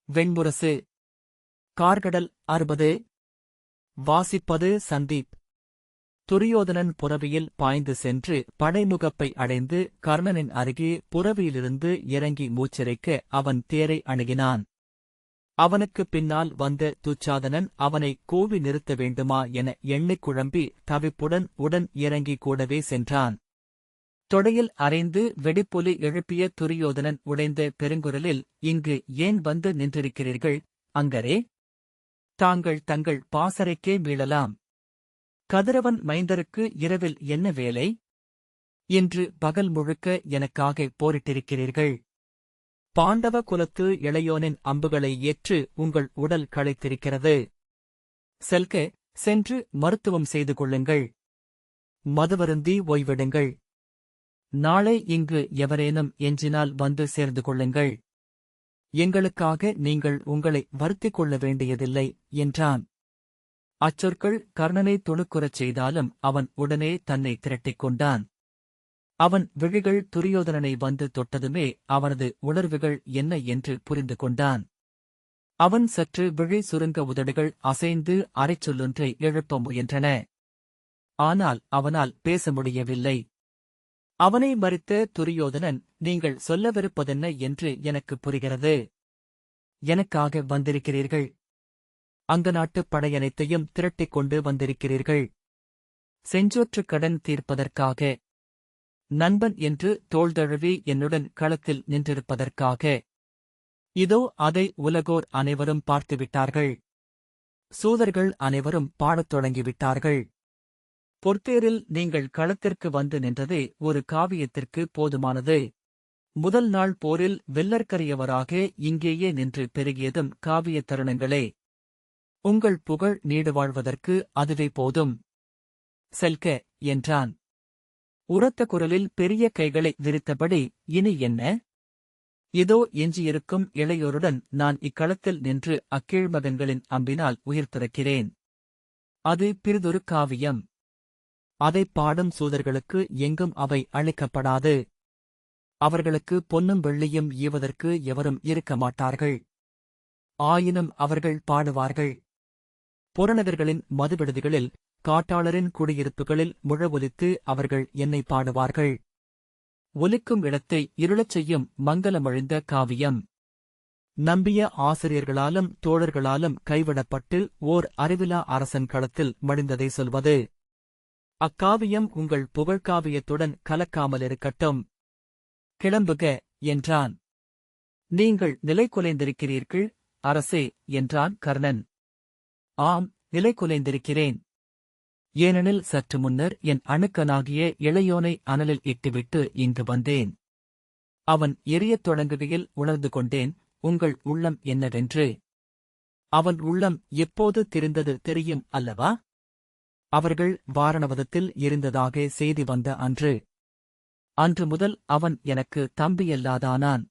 வெண்முரசு. கார்கடல் 60. வாசிப்பது சந்தீப். துரியோதனன் புரவியில் பாய்ந்து சென்று படைமுகப்பை அடைந்து கர்ணனின் அருகே புரவியிலிருந்து இறங்கி மூச்சிறைக்க அவன் தேரை அணுகினான். அவனுக்குப் பின்னால் வந்த துச்சாதனன் அவனை கூவி நிறுத்த வேண்டுமா என எண்ணிக் குழம்பி தவிப்புடன் உடன் இறங்கி கூடவே சென்றான். தொடையில் அறைந்து வெடிப்புலி எழுப்பிய துரியோதனன் உடைந்த பெருங்குரலில், இங்கு ஏன் வந்து நின்றிருக்கிறீர்கள் அங்கரே? தாங்கள் தங்கள் பாசறைக்கே மீளலாம். கதிரவன் மைந்தருக்கு இரவில் என்ன வேலை? இன்று பகல் முழுக்க எனக்காக போரிட்டிருக்கிறீர்கள். பாண்டவ குலத்து இளையோனின் அம்புகளை ஏற்று உங்கள் உடல் களைத்திருக்கிறது. செல்க, சென்று மருத்துவம் செய்து கொள்ளுங்கள். மதுவருந்தி ஓய்விடுங்கள். நாளை இங்கு எவரேனும் எஞ்சினால் வந்து சேர்ந்து கொள்ளுங்கள். எங்களுக்காக நீங்கள் உங்களை வருத்திக் கொள்ள வேண்டியதில்லை என்றான். அச்சொற்கள் கர்ணனை துணுக்குறச் செய்தாலும் அவன் உடனே தன்னை திரட்டிக் கொண்டான். அவன் விழிகள் துரியோதனனை வந்து தொட்டதுமே அவனது உணர்வுகள் என்ன என்று புரிந்து கொண்டான். அவன் சற்று விழி சுருங்க உதடுகள் அசைந்து அரைச்சொல்லொன்றை எழுப்ப முயன்றன. ஆனால் அவனால் பேச முடியவில்லை. அவனை மறித்த துரியோதனன், நீங்கள் சொல்லவிருப்பதென்ன என்று எனக்கு புரிகிறது. எனக்காக வந்திருக்கிறீர்கள். அங்க நாட்டுப் படையனைத்தையும் திரட்டிக் கொண்டு வந்திருக்கிறீர்கள். செஞ்சோற்றுக் கடன் தீர்ப்பதற்காக. நண்பன் என்று தோள்தழுவி என்னுடன் களத்தில் நின்றிருப்பதற்காக. இதோ அதை உலகோர் அனைவரும் பார்த்துவிட்டார்கள். சூதர்கள் அனைவரும் பாடத் தொடங்கிவிட்டார்கள். பொற்தேரில் நீங்கள் களத்திற்கு வந்து நின்றதே ஒரு காவியத்திற்கு போதுமானது. முதல் நாள் போரில் வெல்லற்கரியவராக இங்கேயே நின்று பெருகியதும் காவியத் தருணங்களே. உங்கள் புகழ் நீடு வாழ்வதற்கு அதுவே போதும். செல்க என்றான். உரத்த குரலில் பெரிய கைகளை விரித்தபடி, இனி என்ன? இதோ எஞ்சியிருக்கும் இளையோருடன் நான் இக்களத்தில் நின்று அக்கீழ்மகன்களின் அம்பினால் உயிர் திறக்கிறேன். அது பிறிதொரு காவியம். அதைப் பாடும் சூதர்களுக்கு எங்கும் அவை அளிக்கப்படாது. அவர்களுக்கு பொன்னும் வெள்ளியும் ஈவதற்கு எவரும் இருக்க மாட்டார்கள். ஆயினும் அவர்கள் பாடுவார்கள். புறநகர்களின் மதுவிடுதிகளில், காட்டாளரின் குடியிருப்புகளில் முழவொலித்து அவர்கள் என்னை பாடுவார்கள். ஒலிக்கும் இடத்தை இருளச் செய்யும் மங்கலமழிந்த காவியம். நம்பிய ஆசிரியர்களாலும் தோழர்களாலும் கைவிடப்பட்டு ஓர் அறிவிலா அரசன் களத்தில் மடிந்ததை சொல்வது. அக்காவியம் உங்கள் புகழ்காவியத்துடன் கலக்காமலிருக்கட்டும். கிளம்புக என்றான். நீங்கள் நிலைகுலைந்திருக்கிறீர்கள் அரசே என்றான் கர்ணன். ஆம், நிலைகுலைந்திருக்கிறேன். ஏனெனில் சற்று முன்னர் என் அணுக்கனாகிய இளையோனை அனலில் இட்டுவிட்டு இங்கு வந்தேன். அவன் எரியத் தொடங்குகையில் உணர்ந்து கொண்டேன் உங்கள் உள்ளம் என்னவென்று. அவன் உள்ளம் எப்போது தெரிந்தது தெரியும் அல்லவா? அவர்கள் வாரணவதத்தில் இருந்ததாக செய்தி வந்த அன்று. அன்று முதல் அவன் எனக்கு தம்பியல்லாதானான்.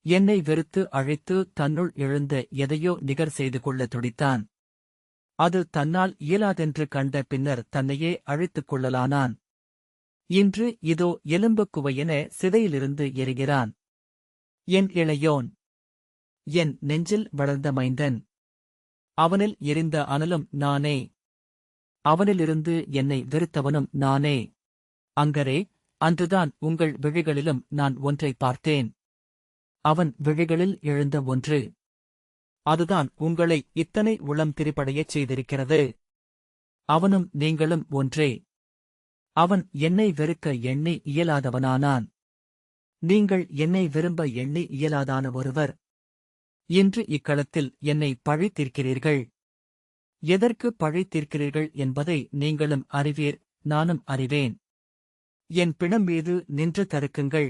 என்னை வெறுத்து அழைத்து தன்னுள் எழுந்த எதையோ நிகர் செய்து கொள்ள துடித்தான். அது தன்னால் இயலாதென்று கண்ட பின்னர் தன்னையே அழித்துக் கொள்ளலானான். இன்று இதோ எலும்புக் குவையென சிதையிலிருந்து எரிகிறான். என் இளையோன், என் நெஞ்சில் வளர்ந்த மைந்தன். அவனில் எரிந்த அனலும் நானே. அவனிலிருந்து என்னை வெறுத்தவனும் நானே. அங்கரே, அன்றுதான் உங்கள் விழிகளிலும் நான் ஒன்றை பார்த்தேன். அவன் விழிகளில் எழுந்த ஒன்று. அதுதான் உங்களை இத்தனை உளம் திரிபடையச் செய்திருக்கிறது. அவனும் நீங்களும் ஒன்றே. அவன் என்னை வெறுக்க எண்ணி இயலாதவனானான். நீங்கள் என்னை விரும்ப எண்ணி இயலாதான ஒருவர். இன்று இக்களத்தில் என்னை பழி தீர்க்கிறீர்கள். எதற்கு பழி தீர்க்கிறீர்கள் என்பதை நீங்களும் அறிவீர், நானும் அறிவேன். என் பிணம் மீது நின்று தருக்குங்கள்.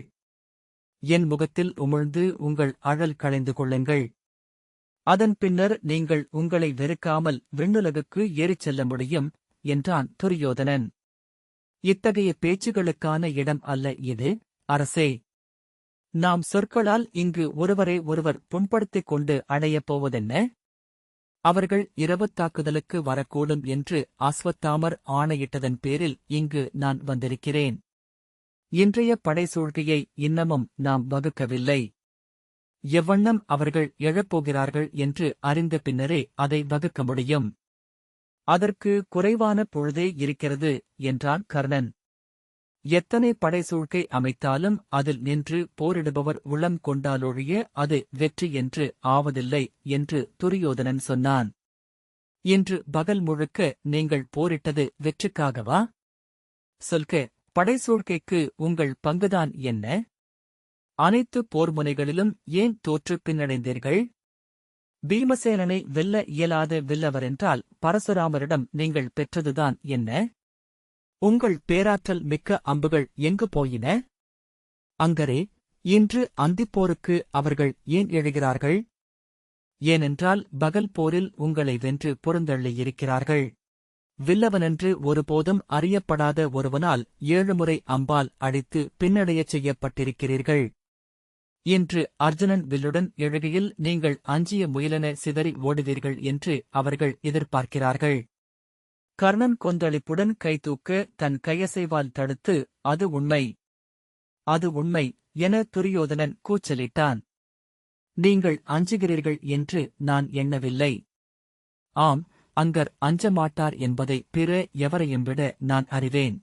என் முகத்தில் உமிழ்ந்து உங்கள் அழல் களைந்து கொள்ளுங்கள். அதன் பின்னர் நீங்கள் உங்களை வெறுக்காமல் விண்ணுலகுக்கு ஏறிச் செல்ல முடியும் என்றான் துரியோதனன். இத்தகைய பேச்சுகளுக்கான இடம் அல்ல இது, அரசே. நாம் சொற்களால் இங்கு ஒருவரை ஒருவர் புண்படுத்திக் கொண்டு அடையப் போவதென்ன? அவர்கள் இரவுத் தாக்குதலுக்கு வரக்கூடும் என்று அஸ்வத்தாமர் ஆணையிட்டதன் பேரில் இங்கு நான் வந்திருக்கிறேன். இன்றைய படைசூழ்கையை இன்னமும் நாம் வகுக்கவில்லை. எவ்வண்ணம் அவர்கள் எழப்போகிறார்கள் என்று அறிந்த பின்னரே அதை வகுக்க முடியும். அதற்கு குறைவான பொழுதே இருக்கிறது என்றான் கர்ணன். எத்தனை படைசூழ்க்கை அமைத்தாலும் அதில் நின்று போரிடுபவர் உளம் கொண்டாலொழிய அது வெற்றி என்று ஆவதில்லை என்று துரியோதனன் சொன்னான். இன்று பகல் முழுக்க நீங்கள் போரிட்டது வெற்றிக்காகவா? சொல்க, படைசூழ்க்கைக்கு உங்கள் பங்குதான் என்ன? அனைத்து போர்முனைகளிலும் ஏன் தோற்று பின்னடைந்தீர்கள்? பீமசேனனை வெல்ல இயலாத வில்லவரென்றால் பரசுராமரிடம் நீங்கள் பெற்றதுதான் என்ன? உங்கள் பேராற்றல் மிக்க அம்புகள் எங்கு போயின? அங்கரே, இன்று அந்திப்போருக்கு அவர்கள் ஏன் எழுகிறார்கள்? ஏனென்றால் பகல் போரில் உங்களை வென்று புறந்தள்ளியிருக்கிறார்கள். வில்லவனென்று ஒருபோதும் அறியப்படாத ஒருவனால் 7 முறை அம்பால் அடித்து பின்னடையச் செய்யப்பட்டிருக்கிறீர்கள். இன்று அர்ஜுனன் வில்லுடன் எழுகையில் நீங்கள் அஞ்சிய முயலென சிதறி ஓடுவீர்கள் என்று அவர்கள் எதிர்பார்க்கிறார்கள். கர்ணன் கொந்தளிப்புடன் கைதூக்க தன் கையசைவால் தடுத்து, அது உண்மை, அது உண்மை என துரியோதனன் கூச்சலிட்டான். நீங்கள் அஞ்சுகிறீர்கள் என்று நான் எண்ணவில்லை. ஆம், அங்கர் அஞ்ச மாட்டார் என்பதை பிற எவரையும் விட நான் அறிவேன்.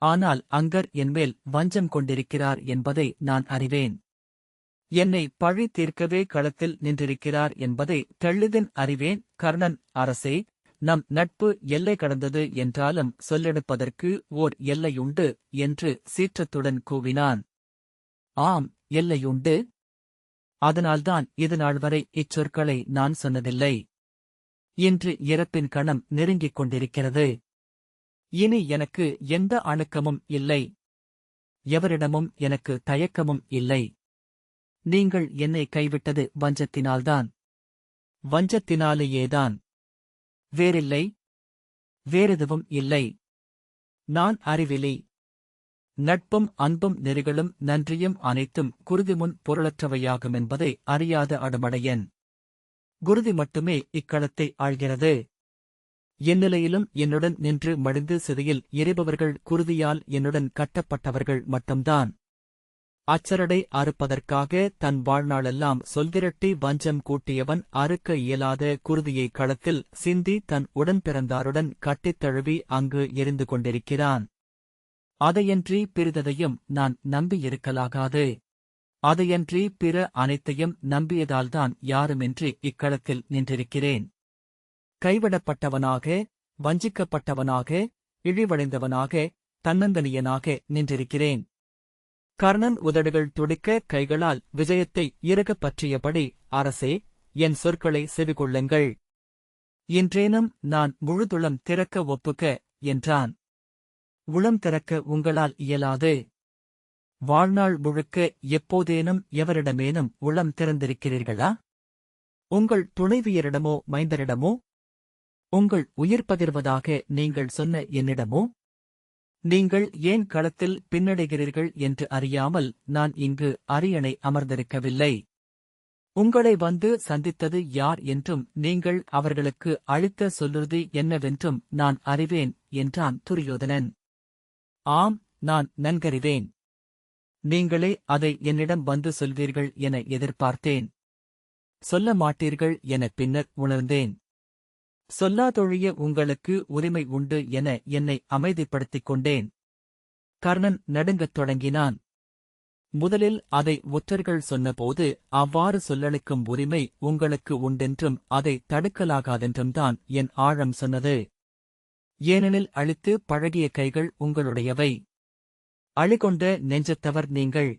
ஆனால் அங்கர் என்மேல் வஞ்சம் கொண்டிருக்கிறார் என்பதை நான் அறிவேன். என்னை பழி தீர்க்கவே களத்தில் நின்றிருக்கிறார் என்பதை தெளிதின் அறிவேன். கர்ணன் அரசே, நம் நட்பு எல்லை கடந்தது என்றாலும் சொல்லெடுப்பதற்கு ஓர் எல்லையுண்டு என்று சீற்றத்துடன் கூவினான். ஆம், எல்லையுண்டு. அதனால்தான் இதுநாள் வரை இச்சொற்களை நான் சொன்னதில்லை. இன்று இறப்பின் கணம் நெருங்கிக் கொண்டிருக்கிறது. இனி எனக்கு எந்த அணுக்கமும் இல்லை. எவரிடமும் எனக்கு தயக்கமும் இல்லை. நீங்கள் என்னை கைவிட்டது வஞ்சத்தினால்தான். வஞ்சத்தினாலேயேதான். வேறில்லை, வேறெதுவும் இல்லை. நான் அறிவிலி. நட்பும் அன்பும் நெறிகளும் நன்றியும் அனைத்தும் குருதிமுன் பொருளற்றவையாகுமென்பதை அறியாத அடுமடையன். குருதி மட்டுமே இக்களத்தை ஆள்கிறது. எந்நிலையிலும் என்னுடன் நின்று மடிந்து சிதையில் எரிபவர்கள் குருதியால் என்னுடன் கட்டப்பட்டவர்கள் மட்டும்தான். அச்சரடை அறுப்பதற்காக தன் வாழ்நாளெல்லாம் சொல்திரட்டி வஞ்சம் கூட்டியவன் அறுக்க இயலாத குருதியை களத்தில் சிந்தி தன் உடன்பிறந்தாருடன் கட்டித் தழுவி அங்கு எரிந்து கொண்டிருக்கிறான். அதையன்றி பிறிததையும் நான் நம்பியிருக்கலாகாது. அதையன்றி பிற அனைத்தையும் நம்பியதால்தான் யாருமின்றி இக்களத்தில் நின்றிருக்கிறேன். கைவிடப்பட்டவனாக, வஞ்சிக்கப்பட்டவனாக, இழிவடைந்தவனாக, தன்னந்தனியனாக நின்றிருக்கிறேன். கர்ணன் உதடுகள் துடிக்க கைகளால் விஜயத்தை இறுகப் பற்றியபடி, அரசே, என் சொற்களை செவிகொள்ளுங்கள். இன்றேனும் நான் முழுதுளம் திறக்க ஒப்புக்க என்றான். உளம் திறக்க உங்களால் இயலாது. வாழ்நாள் முழுக்க எப்போதேனும் எவரிடமேனும் உளம் திறந்திருக்கிறீர்களா? உங்கள் துணைவியரிடமோ மைந்தரிடமோ? உங்கள் உயிர் பகிர்வதாக நீங்கள் சொன்ன என்னிடமோ? நீங்கள் ஏன் களத்தில் பின்னடைகிறீர்கள் என்று அறியாமல் நான் இங்கு அரியணை அமர்ந்திருக்கவில்லை. உங்களை வந்து சந்தித்தது யார் என்றும் நீங்கள் அவர்களுக்கு அளித்த சொல்லுறுதி என்னவென்றும் நான் அறிவேன் என்றான் துரியோதனன். ஆம், நான் நன்கறிவேன். நீங்களே அதை என்னிடம் வந்து சொல்வீர்கள் என எதிர்பார்த்தேன். சொல்ல மாட்டீர்கள் என பின்னர் உணர்ந்தேன். சொல்லாதொழிய உங்களுக்கு உரிமை உண்டு என என்னை அமைதிப்படுத்திக் கொண்டேன். கர்ணன் நடுங்கத் தொடங்கினான். முதலில் அதை ஒற்றர்கள் சொன்னபோது அவ்வாறு சொல்லளிக்கும் உரிமை உங்களுக்கு உண்டென்றும் அதை தடுக்கலாகாதென்றும் தான் என் ஆழம் சொன்னது. ஏனெனில் அழித்து பழகிய கைகள் உங்களுடையவை. அழிகொண்ட நெஞ்சத்தவர் நீங்கள்.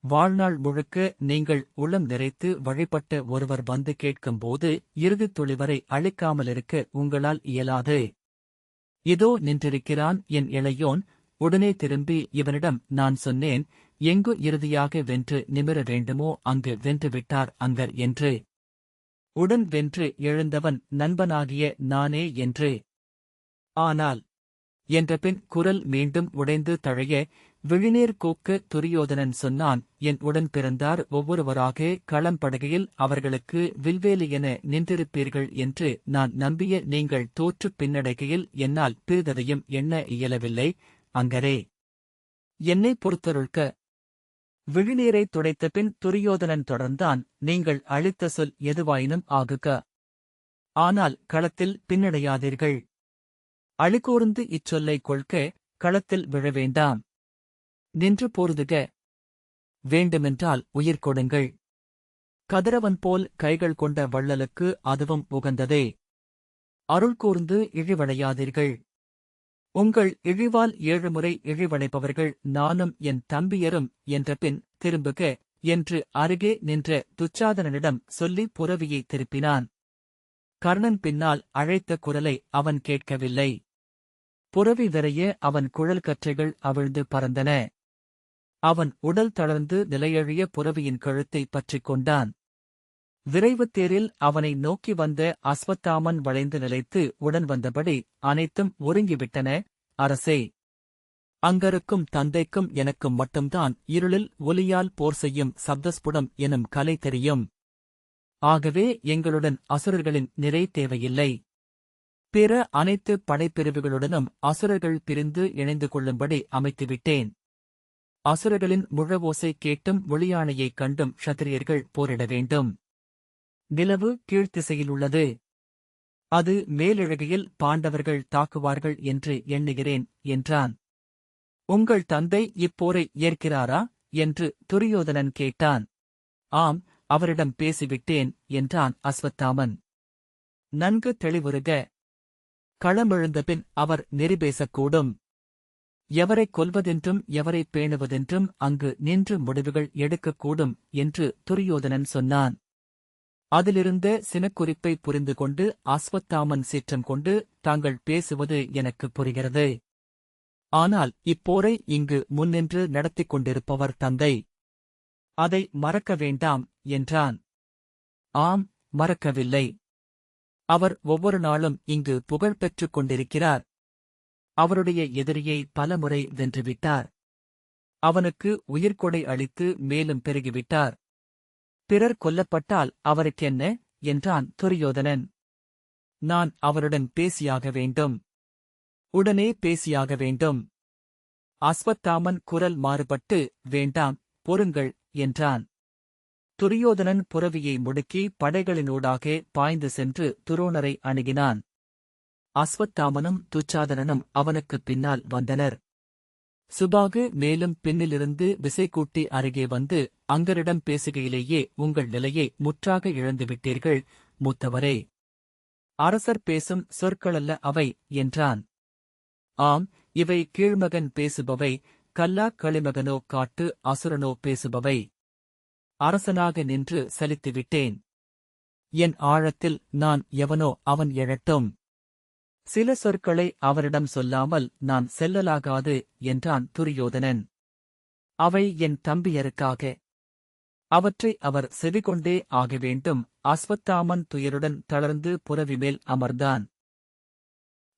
வாழ்நாள் முழுக்க நீங்கள் உளம் நிறைத்து வழிபட்ட ஒருவர் வந்து கேட்கும்போது இறுதித் துளிவரை அழிக்காமலிருக்க உங்களால் இயலாது. இதோ நின்றிருக்கிறான் என் இளையோன். உடனே திரும்பி இவனிடம் நான் சொன்னேன், எங்கு இறுதியாக வென்று நிமிர வேண்டுமோ அங்கு வென்றுவிட்டார் அங்கர் என்று. உடன் வென்று எழுந்தவன் நண்பனாகிய நானே என்று. ஆனால் என்றபின் குரல் மீண்டும் உடைந்து தழைய விழிநீர் கூக்க துரியோதனன் சொன்னான், என் உடன் பிறந்தார் ஒவ்வொருவராக களம்படுகையில் அவர்களுக்கு வில்வேலி என நின்றிருப்பீர்கள் என்று நான் நம்பிய நீங்கள் தோற்றுப் பின்னடைகையில் என்னால் பிறிததையும் எண்ண இயலவில்லை. அங்கரே, என்னை பொறுத்தருள்க. விழிநீரைத் துடைத்தபின் துரியோதனன் தொடர்ந்தான், நீங்கள் அளித்த சொல் எதுவாயினும் ஆகுக. ஆனால் களத்தில் பின்னடையாதீர்கள். அழிகூர்ந்து இச்சொல்லைக் கொள்க, களத்தில் விழவேண்டாம். நின்று போருதுக. வேண்டுமென்றால் உயிர் கொடுங்கள். கதிரவன் போல் கைகள் கொண்ட வள்ளலுக்கு அதுவும் உகந்ததே. அருள் கூர்ந்து இழிவடையாதீர்கள். உங்கள் இழிவால் 7 முறை இழிவடைபவர்கள் நானும் என் தம்பியரும் என்றபின் திரும்புக என்று அருகே நின்ற துச்சாதனனிடம் சொல்லி புரவியை திருப்பினான். கர்ணன் பின்னால் அழைத்த குரலை அவன் கேட்கவில்லை. புரவி விரைய அவன் குழல் கற்றைகள் அவிழ்ந்து பறந்தன. அவன் உடல் தளர்ந்து நிலையழிய புரவியின் கழுத்தை பற்றிக் கொண்டான். விரைவு தேரில் அவனை நோக்கி வந்த அஸ்வத்தாமன் வளைந்து நிலைத்து உடன் வந்தபடி அனைத்தும் ஒருங்கிவிட்டன. அரசே, அங்கருக்கும் தந்தைக்கும் எனக்கும் மட்டும்தான் இருளில் ஒலியால் போர் செய்யும் சப்தஸ்புடம் எனும் கலை தெரியும். ஆகவே எங்களுடன் அசுரர்களின் நிறை தேவையில்லை. பிற அனைத்து படைப்பிரிவுகளுடனும் அசுரர்கள் பிரிந்து இணைந்து கொள்ளும்படி அமைத்துவிட்டேன். அசுரர்களின் முழவோசை கேட்டும் ஒளியானையைக் கண்டும் க்ஷத்திரியர்கள் போரிட வேண்டும். நிலவு கீழ்த்திசையிலுள்ளது. அது மேலெழுகையில் பாண்டவர்கள் தாக்குவார்கள் என்று எண்ணுகிறேன் என்றான். உங்கள் தந்தை இப்போரை ஏற்கிறாரா என்று துரியோதனன் கேட்டான். ஆம், அவரிடம் பேசிவிட்டேன் என்றான் அஸ்வத்தாமன். நன்கு தெளிவுறுக. களமெழுந்தபின் அவர் நெறிபேசக்கூடும். எவரைக் கொல்வதென்றும் எவரைப் பேணுவதென்றும் அங்கு நின்று முடிவுகள் எடுக்கக்கூடும் என்று துரியோதனன் சொன்னான். அதிலிருந்த சினக்குறிப்பை புரிந்து கொண்டு அஸ்வத்தாமன் சீற்றம் கொண்டு, தாங்கள் பேசுவது எனக்கு புரிகிறது. ஆனால் இப்போரை இங்கு முன்னின்று நடத்திக் கொண்டிருப்பவர் தந்தை. அதை மறக்க வேண்டாம் என்றான். ஆம், மறக்கவில்லை. அவர் ஒவ்வொரு நாளும் இங்கு புகழ் பெற்றுக் கொண்டிருக்கிறார். அவருடைய எதிரியை பலமுறை வென்றுவிட்டார். அவனுக்கு உயிர்கொடை அளித்து மேலும் பெருகிவிட்டார். பிறர் கொல்லப்பட்டால் அவருக்கென்ன என்றான் துரியோதனன். நான் அவருடன் பேசியாக வேண்டும். உடனே பேசியாக வேண்டும். அஸ்வத்தாமன் குரல் மாறுபட்டு, வேண்டாம், பொறுங்கள் என்றான். துரியோதனன் புரவியை முடுக்கி படைகளினூடாக பாய்ந்து சென்று துரோணரை அணுகினான். அஸ்வத்தாமனும் துச்சாதனனும் அவனுக்குப் பின்னால் வந்தனர். சுபாகு மேலும் பின்னிலிருந்து விசைக்கூட்டி அருகே வந்து, அங்கரிடம் பேசுகையிலேயே உங்கள் நிலையை முற்றாக இழந்துவிட்டீர்கள், மூத்தவரே. அரசர் பேசும் சொற்களல்ல அவை என்றான். ஆம், இவை கீழ்மகன் பேசுபவை, கல்லாக் களிமகனோ காட்டு அசுரனோ பேசுபவை. அரசனாக நின்று சலித்துவிட்டேன். என் ஆழத்தில் நான் எவனோ அவன் எழட்டும். சில சொற்களை அவரிடம் சொல்லாமல் நான் செல்லலாகாது என்றான் துரியோதனன். அவை என் தம்பியருக்காக. அவற்றை அவர் செவிகொண்டே ஆக வேண்டும். அஸ்வத்தாமன் துயருடன் தளர்ந்து புரவிமேல் அமர்ந்தான்.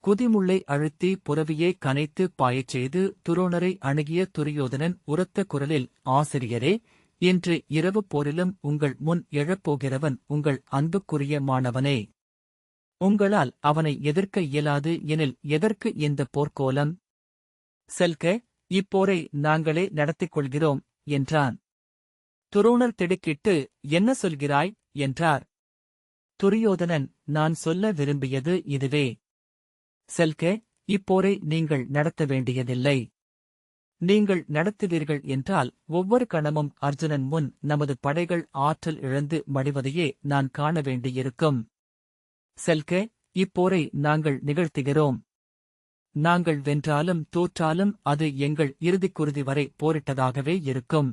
குதிமுள்ளை அழுத்தி புரவியே கனைத்து பாயச் செய்து துரோணரை அணுகிய துரியோதனன் உரத்த குரலில், ஆசிரியரே, இன்று இரவு போரிலும் உங்கள் முன் எழப்போகிறவன் உங்கள் அன்புக்குரிய மாணவனே. உங்களால் அவனை எதிர்க்க இயலாது எனில் எதற்கு இந்த போர்க்கோலம்? செல்க, இப்போரை நாங்களே நடத்திக் கொள்கிறோம் என்றான். துரோணர் திடுக்கிட்டு, என்ன சொல்கிறாய் என்றார். துரியோதனன், நான் சொல்ல விரும்பியது இதுவே. செல்க, இப்போரை நீங்கள் நடத்த வேண்டியதில்லை. நீங்கள் நடத்துவீர்கள் என்றால் ஒவ்வொரு கணமும் அர்ஜுனன் முன் நமது படைகள் ஆற்றல் இழந்து மடிவதையே நான் காண வேண்டியிருக்கும். செல்க, இப்போரை நாங்கள் நிகழ்த்துகிறோம். நாங்கள் வென்றாலும் தோற்றாலும் அது எங்கள் இறுதிக்குறுதி வரை போரிட்டதாகவே இருக்கும்.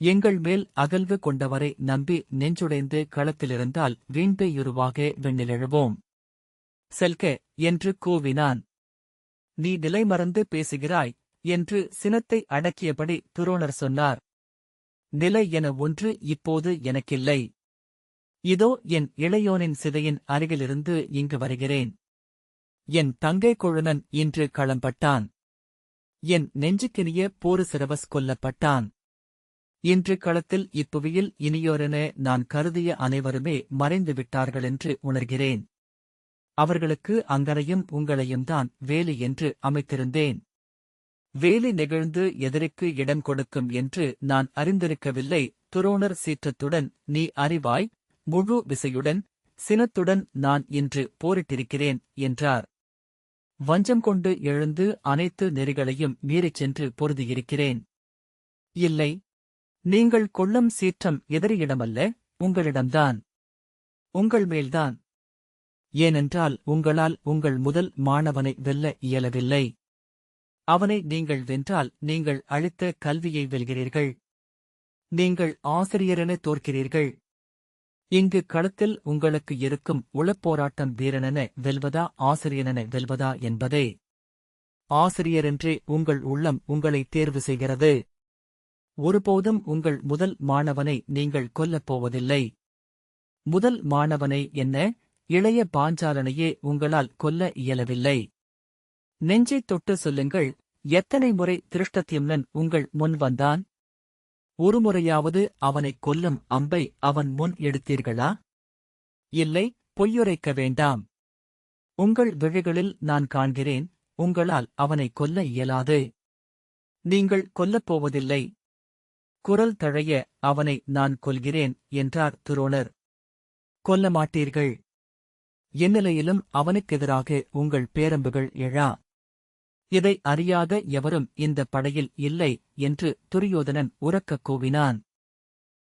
எங்கள் மேல் அகல்வு கொண்டவரை நம்பி நெஞ்சுடைந்து களத்திலிருந்தால் வீண்பேயுருவாக விண்ணிலெழுவோம். செல்க என்று கூவினான். நீ நிலைமறந்து பேசுகிறாய் என்று சினத்தை அடக்கியபடி துரோணர் சொன்னார். நிலை என ஒன்று இப்போது எனக்கில்லை. இதோ என் இளையோனின் சிதையின் அருகிலிருந்து இங்கு வருகிறேன். என் தங்கை கொழுனன் இன்று களம்பட்டான். என் நெஞ்சுக்கினிய போருசிரவஸ் கொல்லப்பட்டான். இன்று களத்தில் இப்புவியில் இனியோரென நான் கருதிய அனைவருமே மறைந்து விட்டார்களென்று உணர்கிறேன். அவர்களுக்கு அங்கனையும் உங்களையும் தான் வேலி என்று அமைத்திருந்தேன். வேலி நெகிழ்ந்து எதிரிக்கு இடம் கொடுக்கும் என்று நான் அறிந்திருக்கவில்லை. துரோணர் சீற்றத்துடன், நீ அறிவாய், முழு விசையுடன், சினத்துடன் நான் இன்று போரிட்டிருக்கிறேன் என்றார். வஞ்சம் கொண்டு எழுந்து அனைத்து நெறிகளையும் மீறிச் சென்று பொருதியிருக்கிறேன். இல்லை, நீங்கள் கொள்ளும் சீற்றம் எதிரியிடமல்ல, உங்களிடம்தான், உங்கள் மேல்தான். ஏனென்றால் உங்களால் உங்கள் முதல் மாணவனை வெல்ல இயலவில்லை. அவனை நீங்கள் வென்றால் நீங்கள் அளித்த கல்வியை வெல்கிறீர்கள். நீங்கள் ஆசிரியரென தோற்கிறீர்கள். இங்கு களத்தில் உங்களுக்கு இருக்கும் உளப்போராட்டம் வீரனென வெல்வதா ஆசிரியனென வெல்வதா என்பதே. ஆசிரியரென்றே உங்கள் உள்ளம் உங்களை தேர்வு செய்கிறது. ஒருபோதும் உங்கள் முதல் மாணவனை நீங்கள் கொல்லப் போவதில்லை. முதல் மாணவனை என்ன, இளைய பாஞ்சாலனையே உங்களால் கொல்ல இயலவில்லை. நெஞ்சைத் தொட்டு சொல்லுங்கள், எத்தனை முறை திருஷ்டத்யும்னன் உங்கள் முன் வந்தான்? ஒருமுறையாவது அவனைக் கொல்லும் அம்பை அவன் முன் எடுத்தீர்களா? இல்லை, பொய்யுரைக்க வேண்டாம். உங்கள் விழிகளில் நான் காண்கிறேன், உங்களால் அவனை கொல்ல இயலாது. நீங்கள் கொல்லப்போவதில்லை. குரல் தழைய, அவனை நான் கொல்கிறேன் என்றார் துரோணர். கொல்ல மாட்டீர்கள். எந்நிலையிலும் அவனுக்கெதிராக உங்கள் பேரம்புகள் எழா. இதை அறியாத எவரும் இந்த படையில் இல்லை என்று துரியோதனன் உரக்கக் கூவினான்.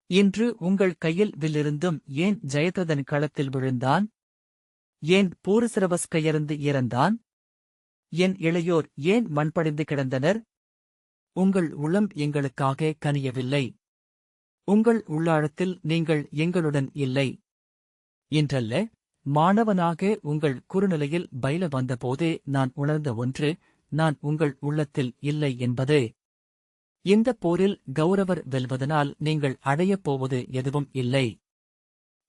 இன்று உங்கள் கையில் வில்லிருந்தும் ஏன் ஜெயத்ரதன் களத்தில் விழுந்தான்? ஏன் பூரிசிரவஸ் கையறிந்து இறந்தான்? என் இளையோர் ஏன் மண்படிந்து கிடந்தனர்? உங்கள் உள்ளம் எங்களுக்காக கனியவில்லை. உங்கள் உள்ளாழத்தில் நீங்கள் எங்களுடன் இல்லை. இன்றல்ல, மாணவனாக உங்கள் குறுநிலையில் பயில வந்தபோதே நான் உணர்ந்த ஒன்று, நான் உங்கள் உள்ளத்தில் இல்லை என்பது. இந்தப் போரில் கௌரவர் வெல்வதனால் நீங்கள் அடையப் போவது எதுவும் இல்லை.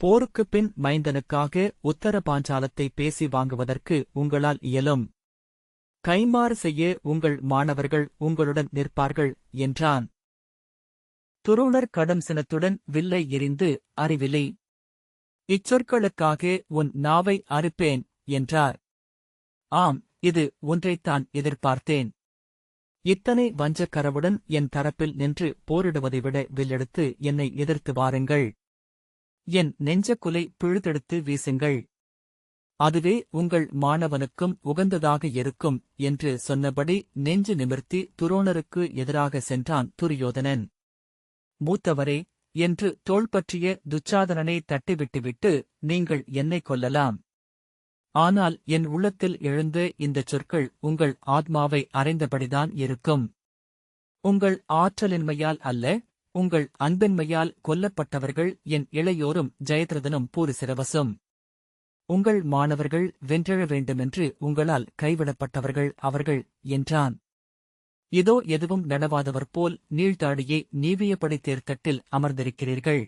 போருக்குப் பின் மைந்தனுக்காக உத்தர பாஞ்சாலத்தை பேசி வாங்குவதற்கு உங்களால் இயலும். கைமாறு செய்ய உங்கள் மாணவர்கள் உங்களுடன் நிற்பார்கள் என்றான். துரோணர் கடும் சினத்துடன் வில்லை எறிந்து, அறிவிலி, இச்சொற்களுக்காக உன் நாவை அறுப்பேன் என்றார். ஆம், இது ஒன்றைத்தான் எதிர்பார்த்தேன். இத்தனை வஞ்சக்கரவுடன் என் தரப்பில் நின்று போரிடுவதை விட வில்லெடுத்து என்னை எதிர்த்து வாருங்கள். என் நெஞ்சக்குலை பிழுதெடுத்து வீசுங்கள். அதுவே உங்கள் மாணவனுக்கும் உகந்ததாக இருக்கும் என்று சொன்னபடி நெஞ்சு நிமிர்த்தி துரோணருக்கு எதிராக சென்றான் துரியோதனன். மூத்தவரே என்று தோள்பற்றிய துச்சாதனனை தட்டிவிட்டுவிட்டு, நீங்கள் என்னை கொல்லலாம். ஆனால் என் உள்ளத்தில் எழுந்த இந்தச் சொற்கள் உங்கள் ஆத்மாவை அறைந்தபடிதான் இருக்கும். உங்கள் ஆற்றலின்மையால் அல்ல, உங்கள் அன்பின்மையால் கொல்லப்பட்டவர்கள் என் இளையோரும் ஜெயத்ரதனும் பூரிசிரவசும். உங்கள் மாணவர்கள் வென்றெழ வேண்டுமென்று உங்களால் கைவிடப்பட்டவர்கள் அவர்கள் என்றான். இதோ எதுவும் நடவாதவர் போல் நீழ்த்தாடியை நீவியபடி தேர்தட்டில் அமர்ந்திருக்கிறீர்கள்.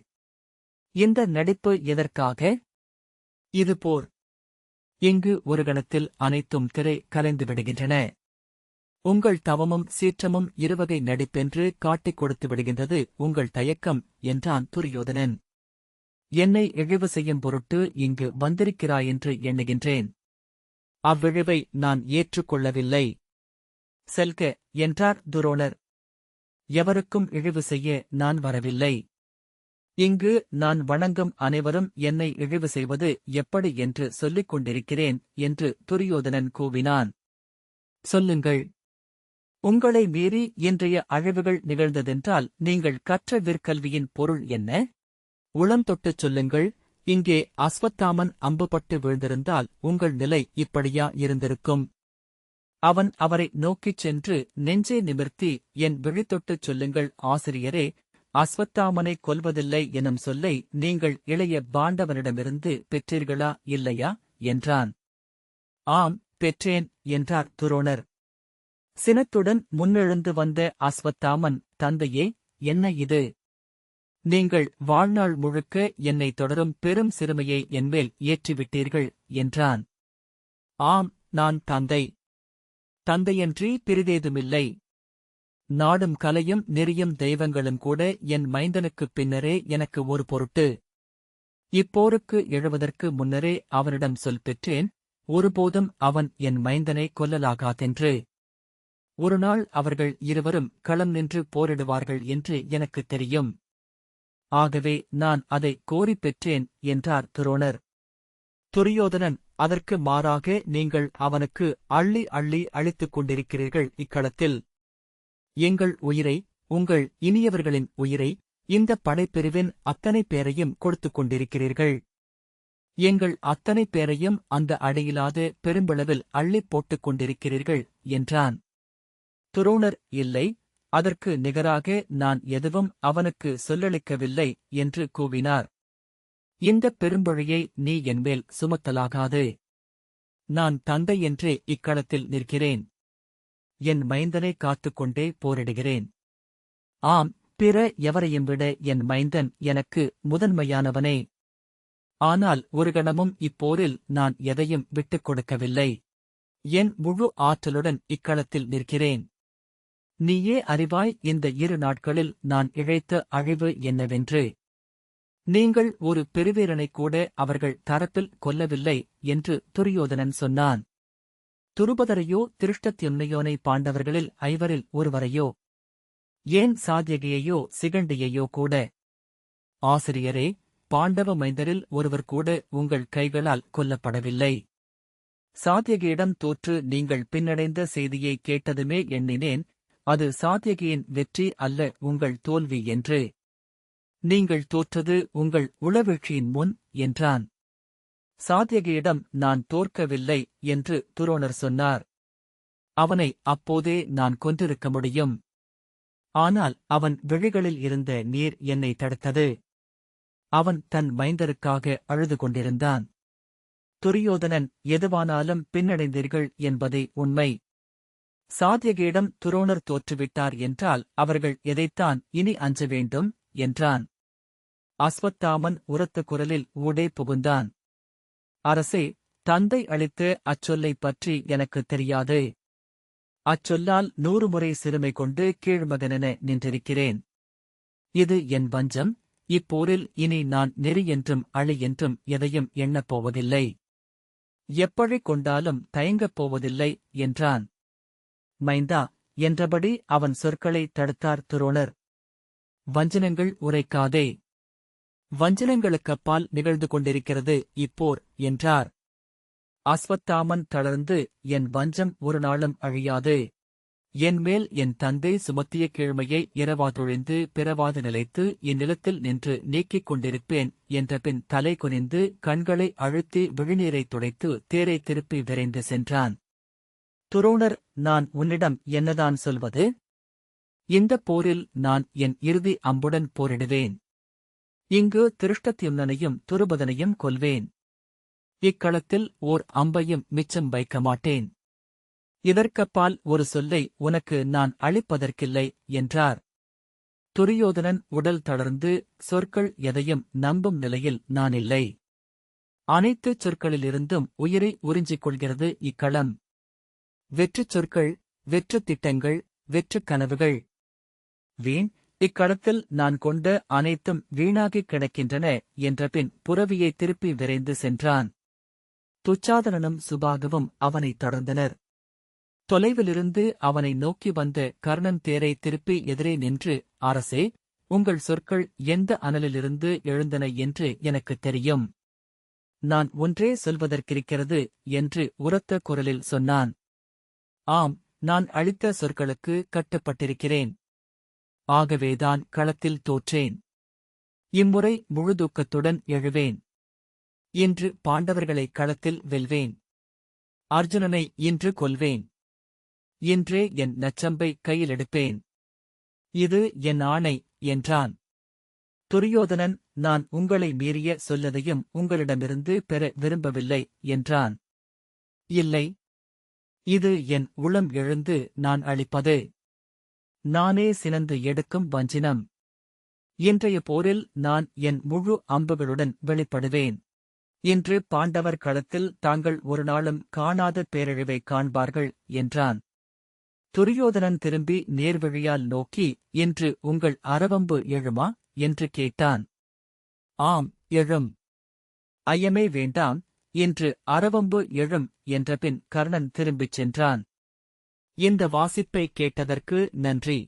இந்த நடிப்பு எதற்காக? இது போர். இங்கு ஒரு கணத்தில் அனைத்தும் திரை கலைந்து விடுகின்றன. உங்கள் தவமும் சீற்றமும் இருவகை நடிப்பென்று காட்டிக் கொடுத்து விடுகின்றது உங்கள் தயக்கம் என்றான் துரியோதனன். என்னை இழிவு செய்யும் பொருட்டு இங்கு வந்திருக்கிறாயென்று எண்ணுகின்றேன். அவ்விழிவை நான் ஏற்றுக்கொள்ளவில்லை. செல்க என்றார் துரோணர். எவருக்கும் இழிவு செய்ய நான் வரவில்லை. இங்கு நான் வணங்கும் அனைவரும் என்னை இழிவு செய்வது எப்படி என்று சொல்லிக் கொண்டிருக்கிறேன் என்று துரியோதனன் கூவினான். சொல்லுங்கள். உங்களை மீறி இன்றைய அழிவுகள் நிகழ்ந்ததென்றால் நீங்கள் கற்ற விற்கல்வியின் பொருள் என்ன? உளம் தொட்டுச் சொல்லுங்கள். இங்கே அஸ்வத்தாமன் அம்புபட்டு வீழ்ந்திருந்தால் உங்கள் நிலை இப்படியா இருந்திருக்கும்? அவன் அவரை நோக்கிச் சென்று நெஞ்சை நிமிர்த்தி, என் விழித்தொட்டுச் சொல்லுங்கள் ஆசிரியரே, அஸ்வத்தாமனை கொல்வதில்லை எனும் சொல்லை நீங்கள் இளைய பாண்டவனிடமிருந்து பெற்றீர்களா இல்லையா என்றான். ஆம், பெற்றேன் என்றார் துரோணர். சினத்துடன் முன்னெழுந்து வந்த அஸ்வத்தாமன், தந்தையே, என்ன இது? நீங்கள் வாழ்நாள் முழுக்க என்னை தொடரும் பெரும் சிறுமையை என்மேல் ஏற்றிவிட்டீர்கள் என்றான். ஆம், நான் தந்தை. தந்தையன்றி பிறிதேதுமில்லை. நாடும் கலையும் நெறியும் தெய்வங்களும் கூட என் மைந்தனுக்குப் பின்னரே எனக்கு ஒரு பொருட்டு. இப்போருக்கு எழுவதற்கு முன்னரே அவனிடம் சொல் பெற்றேன், ஒருபோதும் அவன் என் மைந்தனை கொல்லலாகாதென்று. ஒருநாள் அவர்கள் இருவரும் களம் நின்று போரிடுவார்கள் என்று எனக்குத் தெரியும். ஆகவே நான் அதை கோரிப் பெற்றேன் என்றார் துரோணர். துரியோதனன், அதற்கு மாறாக நீங்கள் அவனுக்கு அள்ளி அள்ளி அளித்துக் கொண்டிருக்கிறீர்கள். இக்களத்தில் எங்கள் உயிரை, உங்கள் இனியவர்களின் உயிரை, இந்த படைப்பிரிவின் அத்தனை பேரையும் கொடுத்துக் கொண்டிருக்கிறீர்கள். எங்கள் அத்தனை பேரையும் அந்த அடையிலாத பெரும்பளவில் அள்ளிப் போட்டுக் கொண்டிருக்கிறீர்கள் என்றான். துரோணர், இல்லை, அதற்கு நிகராக நான் எதுவும் அவனுக்கு சொல்லளிக்கவில்லை என்று கூவினார். இந்தப் பெரும்பழியை நீ என்மேல் சுமத்தலாகாது. நான் தந்தை என்றே இக்களத்தில் நிற்கிறேன். என் மைந்தனை காத்துக்கொண்டே போரிடுகிறேன். ஆம், பிற எவரையும் விட என் மைந்தன் எனக்கு முதன்மையானவனே. ஆனால் ஒரு கணமும் இப்போரில் நான் எதையும் விட்டுக் கொடுக்கவில்லை. என் முழு ஆற்றலுடன் இக்களத்தில் நிற்கிறேன். நீயே அறிவாய் இந்த 2 நாட்களில் நான் இழைத்த அழிவு என்னவென்று. நீங்கள் ஒரு பெருவீரனைக் கூட அவர்கள் தரப்பில் கொல்லவில்லை என்று துரியோதனன் சொன்னான். துருபதரையோ திருஷ்டத்யும்னையோனை பாண்டவர்களில் 5 ஒருவரையோ, ஏன் சாத்யகியையோ சிகண்டியையோ கூட. ஆசிரியரே, பாண்டவ மைந்தரில் ஒருவர் கூட உங்கள் கைகளால் கொல்லப்படவில்லை. சாத்யகியிடம் தோற்று நீங்கள் பின்னடைந்த செய்தியை கேட்டதுமே எண்ணினேன், அது சாத்யகியின் வெற்றி அல்ல, உங்கள் தோல்வி என்று. நீங்கள் தோற்றது உங்கள் உளவீழ்ச்சியின் முன் என்றான். சாத்யகியிடம் நான் தோற்கவில்லை என்று துரோணர் சொன்னார். அவனை அப்போதே நான் கொன்றிருக்க முடியும். ஆனால் அவன் விழிகளில் இருந்த நீர் என்னை தடுத்தது. அவன் தன் மைந்தருக்காக அழுது கொண்டிருந்தான். துரியோதனன், எதுவானாலும் பின்னடைந்தீர்கள் என்பதே உண்மை. சாத்யகியிடம் துரோணர் தோற்றுவிட்டார் என்றால் அவர்கள் எதைத்தான் இனி அஞ்ச வேண்டும் என்றான். அஸ்வத்தாமன் உரத்த குரலில் ஊடே புகுந்தான். அரசே, தந்தை அளித்த அச்சொல்லைப் பற்றி எனக்குத் தெரியாது. அச்சொல்லால் 100 முறை சிறுமை கொண்டு கீழ்மகனென நின்றிருக்கிறேன். இது என் வஞ்சம். இப்போரில் இனி நான் நெறி என்றும் அழி என்றும் எதையும் எண்ணப் போவதில்லை. எப்பழி கொண்டாலும் தயங்கப் போவதில்லை என்றான். மைந்தா என்றபடி அவன் சொற்களை தடுத்தார் துரோணர். வஞ்சனங்கள் உரைக்காதே. வஞ்சனங்களுக்கப்பால் நிகழ்ந்து கொண்டிருக்கிறது இப்போர் என்றார். அஸ்வத்தாமன் தளர்ந்து, என் வஞ்சம் ஒரு நாளும் அழியாது. என்மேல் என் தந்தை சுமத்திய கீழ்மையை இரவாதொழிந்து பிறவாது நிலைத்து இந்நிலத்தில் நின்று நீக்கிக் கொண்டிருப்பேன் என்றபின் தலை குனிந்து கண்களை அழுத்தி விழிநீரைத் துடைத்து தேரை திருப்பி விரைந்து சென்றான். துரோணர், நான் உன்னிடம் என்னதான் சொல்வது? இந்தப் போரில் நான் என் இறுதி அம்புடன் போரிடுவேன். இங்கு திருஷ்டத்யும்னனையும் துருபதனையும் கொல்வேன். இக்களத்தில் ஓர் அம்பையும் மிச்சம் வைக்க மாட்டேன். இதற்கப்பால் ஒரு சொல்லை உனக்கு நான் அளிப்பதற்கில்லை என்றார். துரியோதனன் உடல் தளர்ந்து, சொற்கள் எதையும் நம்பும் நிலையில் நான் இல்லை. அனைத்துச் சொற்களிலிருந்தும் உயிரை உறிஞ்சிக் கொள்கிறது இக்களம். வெற்றுச் சொற்கள், வெற்றுத் திட்டங்கள், வெற்றுக் கனவுகள். வீண். இக்களத்தில் நான் கொண்ட அனைத்தும் வீணாகிக் கிடக்கின்றன என்றபின் புரவியை திருப்பி விரைந்து சென்றான். துச்சாதனனும் சுபாகுவும் அவனைத் தொடர்ந்தனர். தொலைவிலிருந்து அவனை நோக்கி வந்த கர்ணன் தேரை திருப்பி எதிரே நின்று, அரசே, உங்கள் சொற்கள் எந்த அனலிலிருந்து எழுந்தன என்று எனக்குத் தெரியும். நான் ஒன்றே சொல்வதற்கிருக்கிறது என்று உரத்த குரலில் சொன்னான். ஆம், நான் அளித்த சொற்களுக்கு கட்டுப்பட்டிருக்கிறேன். ஆகவேதான் களத்தில் தோற்றேன். இம்முறை முழுதூக்கத்துடன் எழுவேன். இன்று பாண்டவர்களை களத்தில் வெல்வேன். அர்ஜுனனை இன்று கொல்வேன். இன்றே என் நச்சம்பை கையிலெடுப்பேன். இது என் ஆணை என்றான். துரியோதனன், நான் உங்களை மீறிய சொல்லதையும் உங்களிடமிருந்து பெற விரும்பவில்லை என்றான். இல்லை, இது என் உளம் எழுந்து நான் அளிப்பது. நானே சினந்து எடுக்கும் வஞ்சினம். இன்றைய போரில் நான் என் முழு அம்புகளுடன் வெளிப்படுவேன். இன்று பாண்டவர் களத்தில் தாங்கள் ஒரு நாளும் காணாத பேரழிவைக் காண்பார்கள் என்றான். துரியோதனன் திரும்பி நேர்வழியால் நோக்கி, இன்று உங்கள் அரவம்பு எழுமா என்று கேட்டான். ஆம், எழும். ஐயமே வேண்டாம், இன்று அரவம்பு எழும் என்றபின் கர்ணன் திரும்பிச் சென்றான். இந்த வாசிப்பை கேட்டதற்கு நன்றி.